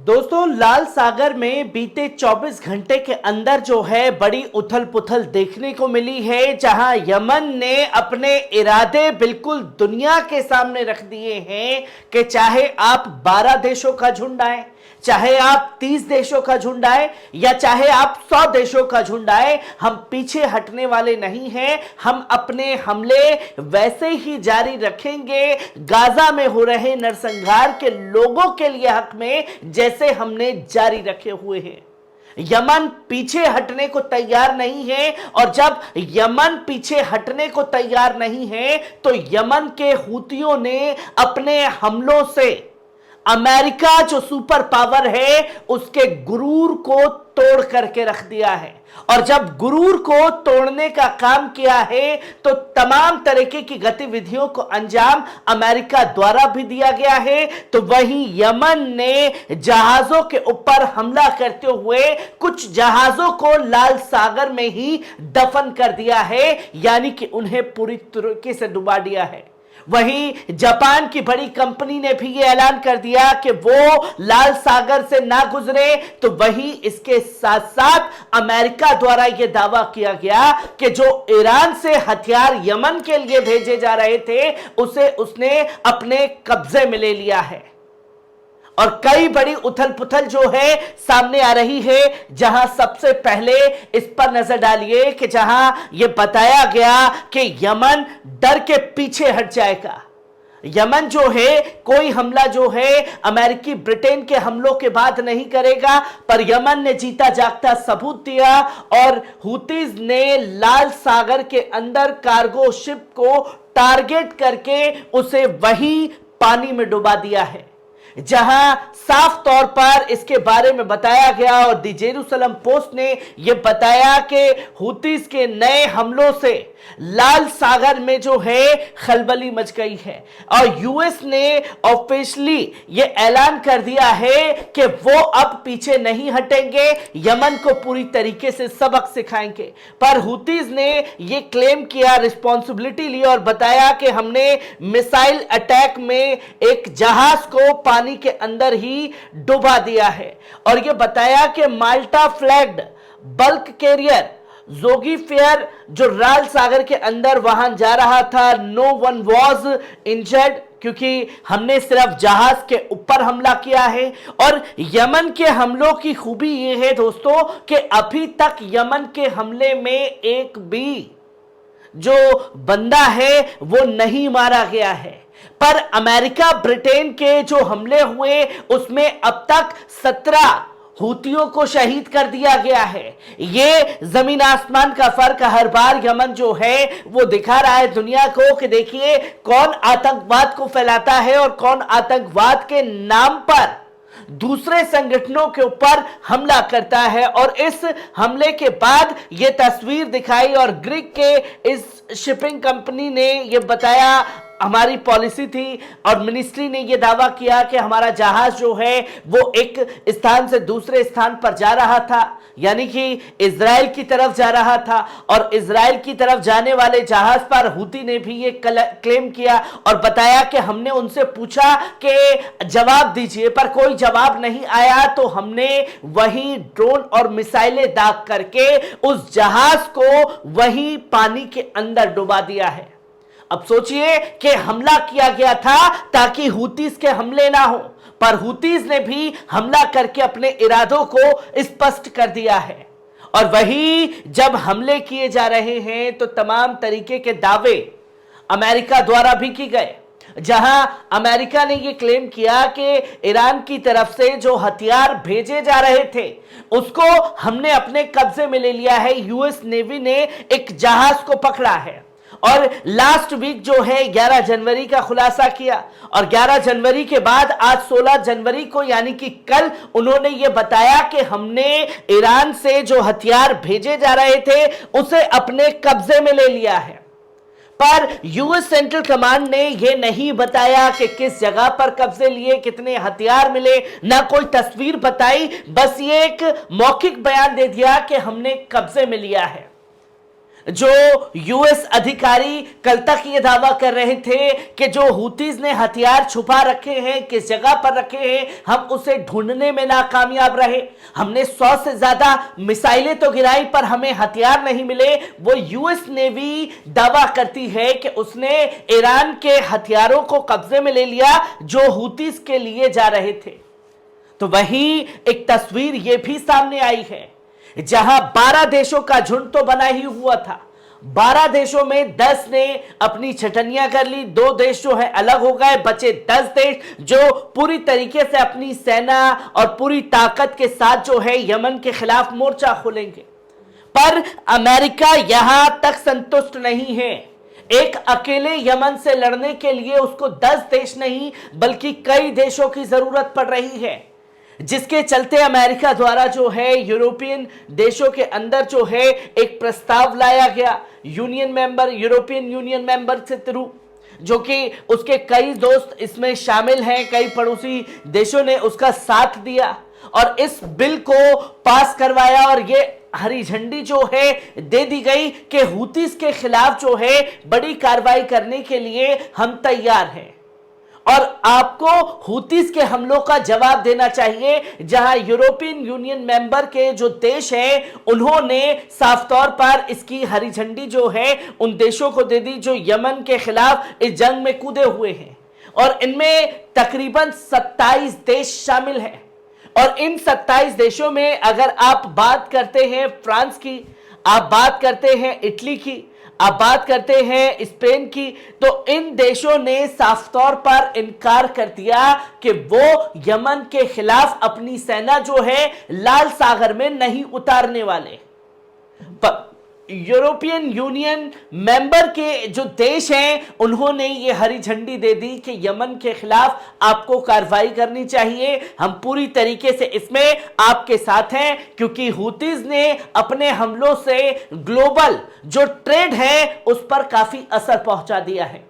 दोस्तों, लाल सागर में बीते 24 घंटे के अंदर जो है बड़ी उथल पुथल देखने को मिली है, जहां यमन ने अपने इरादे बिल्कुल दुनिया के सामने रख दिए हैं कि चाहे आप 12 देशों का झुंड आए, चाहे आप 30 देशों का झुंड आए या चाहे आप 100 देशों का झुंड आए, हम पीछे हटने वाले नहीं हैं। हम अपने हमले वैसे ही जारी रखेंगे गाजा में हो रहे नरसंहार के लोगों के लिए हक में, जैसे हमने जारी रखे हुए हैं। यमन पीछे हटने को तैयार नहीं है, और जब यमन पीछे हटने को तैयार नहीं है तो यमन के हूतियों ने अपने हमलों से अमेरिका जो सुपर पावर है उसके गुरूर को तोड़ करके रख दिया है। और जब गुरूर को तोड़ने का काम किया है तो तमाम तरीके की गतिविधियों को अंजाम अमेरिका द्वारा भी दिया गया है। तो वहीं यमन ने जहाजों के ऊपर हमला करते हुए कुछ जहाजों को लाल सागर में ही दफन कर दिया है, यानी कि उन्हें पूरी तरीके से डुबा दिया है। वहीं जापान की बड़ी कंपनी ने भी यह ऐलान कर दिया कि वो लाल सागर से ना गुजरे। तो वहीं इसके साथ साथ अमेरिका द्वारा यह दावा किया गया कि जो ईरान से हथियार यमन के लिए भेजे जा रहे थे उसे उसने अपने कब्जे में ले लिया है। और कई बड़ी उथल पुथल जो है सामने आ रही है, जहां सबसे पहले इस पर नजर डालिए कि जहां यह बताया गया कि यमन डर के पीछे हट जाएगा। यमन जो है कोई हमला जो है अमेरिकी ब्रिटेन के हमलों के बाद नहीं करेगा, पर यमन ने जीता जागता सबूत दिया और हूतीज ने लाल सागर के अंदर कार्गो शिप को टारगेट करके उसे वही पानी में डुबा दिया है, जहां साफ तौर पर इसके बारे में बताया गया। और द जेरूसलम पोस्ट ने यह बताया कि हूतीज के नए हमलों से लाल सागर में जो है खलबली मच गई है, और यूएस ने ऑफिशियली यह ऐलान कर दिया है कि वो अब पीछे नहीं हटेंगे, यमन को पूरी तरीके से सबक सिखाएंगे। पर हूतीज ने यह क्लेम किया, रिस्पॉन्सिबिलिटी ली और बताया कि हमने मिसाइल अटैक में एक जहाज को पानी के अंदर ही डुबा दिया है। और यह बताया कि माल्टा फ्लैग्ड बल्क कैरियर जोगी फेयर जो लाल सागर के अंदर वहां जा रहा था, नो वन वॉज इंजर्ड, क्योंकि हमने सिर्फ जहाज के ऊपर हमला किया है। और यमन के हमलों की खूबी यह है दोस्तों कि अभी तक यमन के हमले में एक भी जो बंदा है वो नहीं मारा गया है, पर अमेरिका ब्रिटेन के जो हमले हुए उसमें अब तक 17 हूतियों को शहीद कर दिया गया है। ये जमीन आसमान का फर्क हर बार यमन जो है वो दिखा रहा है दुनिया को कि देखिए कौन आतंकवाद को फैलाता है और कौन आतंकवाद के नाम पर दूसरे संगठनों के ऊपर हमला करता है। और इस हमले के बाद यह तस्वीर दिखाई और ग्रीक के इस शिपिंग कंपनी ने यह बताया, हमारी पॉलिसी थी और मिनिस्ट्री ने यह दावा किया कि हमारा जहाज जो है वो एक स्थान से दूसरे स्थान पर जा रहा था, यानी कि इजराइल की तरफ जा रहा था। और इजराइल की तरफ जाने वाले जहाज पर हूती ने भी ये क्लेम किया और बताया कि हमने उनसे पूछा कि जवाब दीजिए, पर कोई जवाब नहीं आया। तो हमने वही ड्रोन और मिसाइलें दाग करके उस जहाज को वही पानी के अंदर डुबा दिया है। अब सोचिए कि हमला किया गया था ताकि हूतीज के हमले ना हो, पर हूतीज ने भी हमला करके अपने इरादों को स्पष्ट कर दिया है। और वही जब हमले किए जा रहे हैं तो तमाम तरीके के दावे अमेरिका द्वारा भी की गए, जहां अमेरिका ने यह क्लेम किया कि ईरान की तरफ से जो हथियार भेजे जा रहे थे उसको हमने अपने कब्जे में ले लिया है। यूएस नेवी ने एक जहाज को पकड़ा है और लास्ट वीक जो है 11 जनवरी का खुलासा किया, और 11 जनवरी के बाद आज 16 जनवरी को यानी कि कल उन्होंने ये बताया कि हमने ईरान से जो हथियार भेजे जा रहे थे उसे अपने कब्जे में ले लिया है। पर यूएस सेंट्रल कमांड ने यह नहीं बताया कि किस जगह पर कब्जे लिए, कितने हथियार मिले, ना कोई तस्वीर बताई, बस ये एक मौखिक बयान दे दिया कि हमने कब्जे में लिया है। जो यूएस अधिकारी कल तक ये दावा कर रहे थे कि जो हुतीज ने हथियार छुपा रखे हैं, किस जगह पर रखे हैं, हम उसे ढूंढने में नाकामयाब रहे। हमने 100 से ज्यादा मिसाइलें तो गिराई पर हमें हथियार नहीं मिले। वो यूएस नेवी दावा करती है कि उसने ईरान के हथियारों को कब्जे में ले लिया जो हुतीज के लिए जा रहे थे। तो वहीं एक तस्वीर यह भी सामने आई है जहां 12 देशों का झुंड तो बना ही हुआ था। 12 देशों में 10 ने अपनी छटनियां कर ली, 2 देश जो है अलग हो गए, बचे 10 देश जो पूरी तरीके से अपनी सेना और पूरी ताकत के साथ जो है यमन के खिलाफ मोर्चा खोलेंगे। पर अमेरिका यहां तक संतुष्ट नहीं है। एक अकेले यमन से लड़ने के लिए उसको 10 देश नहीं बल्कि कई देशों की जरूरत पड़ रही है, जिसके चलते अमेरिका द्वारा जो है यूरोपियन देशों के अंदर जो है एक प्रस्ताव लाया गया यूरोपियन यूनियन मेंबर से थ्रू, जो कि उसके कई दोस्त इसमें शामिल हैं, कई पड़ोसी देशों ने उसका साथ दिया और इस बिल को पास करवाया और ये हरी झंडी जो है दे दी गई कि हुतीज के खिलाफ जो है बड़ी कार्रवाई करने के लिए हम तैयार हैं और आपको हुतीज के हमलों का जवाब देना चाहिए। जहां यूरोपियन यूनियन मेंबर के जो देश हैं उन्होंने साफ तौर पर इसकी हरी झंडी जो है उन देशों को दे दी जो यमन के खिलाफ इस जंग में कूदे हुए हैं और इनमें तकरीबन 27 देश शामिल हैं। और इन 27 देशों में अगर आप बात करते हैं फ्रांस की, आप बात करते हैं इटली की, आप बात करते हैं स्पेन की, तो इन देशों ने साफ तौर पर इनकार कर दिया कि वो यमन के खिलाफ अपनी सेना जो है लाल सागर में नहीं उतारने वाले। यूरोपियन यूनियन मेंबर के जो देश हैं उन्होंने ये हरी झंडी दे दी कि यमन के खिलाफ आपको कार्रवाई करनी चाहिए, हम पूरी तरीके से इसमें आपके साथ हैं, क्योंकि हुतीज ने अपने हमलों से ग्लोबल जो ट्रेड है उस पर काफी असर पहुंचा दिया है।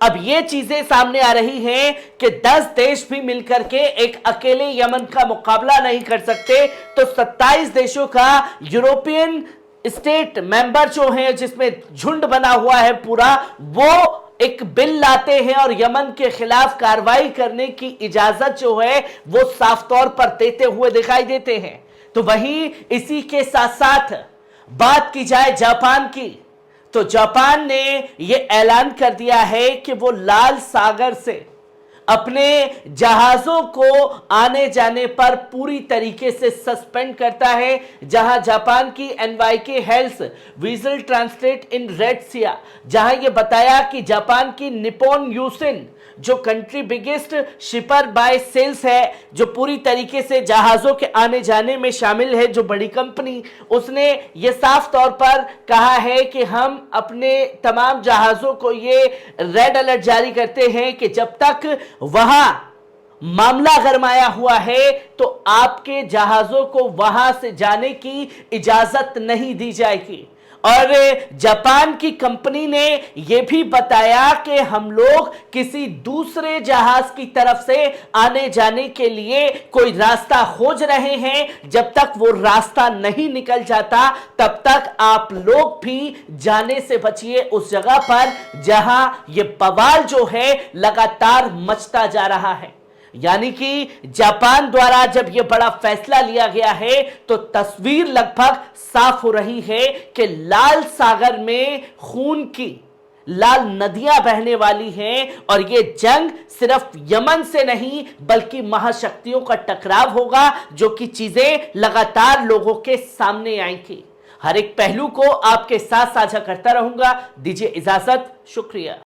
अब ये चीजें सामने आ रही हैं कि 10 देश भी मिलकर के एक अकेले यमन का मुकाबला नहीं कर सकते, तो 27 देशों का यूरोपियन स्टेट मेंबर जो हैं जिसमें झुंड बना हुआ है पूरा, वो एक बिल लाते हैं और यमन के खिलाफ कार्रवाई करने की इजाजत जो है वो साफ तौर पर देते हुए दिखाई देते हैं। तो वहीं इसी के साथ साथ बात की जाए जापान की, तो जापान ने यह ऐलान कर दिया है कि वो लाल सागर से अपने जहाजों को आने जाने पर पूरी तरीके से सस्पेंड करता है। जहां जापान की NYK health visual translate in red sea, जहां यह बताया कि जापान की निप्पॉन यूसिन जो country biggest shipper by sales है, जो पूरी तरीके से जहाजों के आने जाने में शामिल है, जो बड़ी कंपनी, उसने ये साफ तौर पर कहा है कि हम अपने तमाम जहाजों को ये रेड अलर्ट जारी करते हैं कि जब तक वहां मामला गरमाया हुआ है तो आपके जहाजों को वहां से जाने की इजाजत नहीं दी जाएगी। और जापान की कंपनी ने यह भी बताया कि हम लोग किसी दूसरे जहाज की तरफ से आने जाने के लिए कोई रास्ता खोज रहे हैं, जब तक वो रास्ता नहीं निकल जाता तब तक आप लोग भी जाने से बचिए उस जगह पर जहां ये बवाल जो है लगातार मचता जा रहा है। यानी कि जापान द्वारा जब यह बड़ा फैसला लिया गया है तो तस्वीर लगभग साफ हो रही है कि लाल सागर में खून की लाल नदियां बहने वाली हैं और यह जंग सिर्फ यमन से नहीं बल्कि महाशक्तियों का टकराव होगा, जो कि चीजें लगातार लोगों के सामने आएंगी। हर एक पहलू को आपके साथ साझा करता रहूंगा। दीजिए इजाजत, शुक्रिया।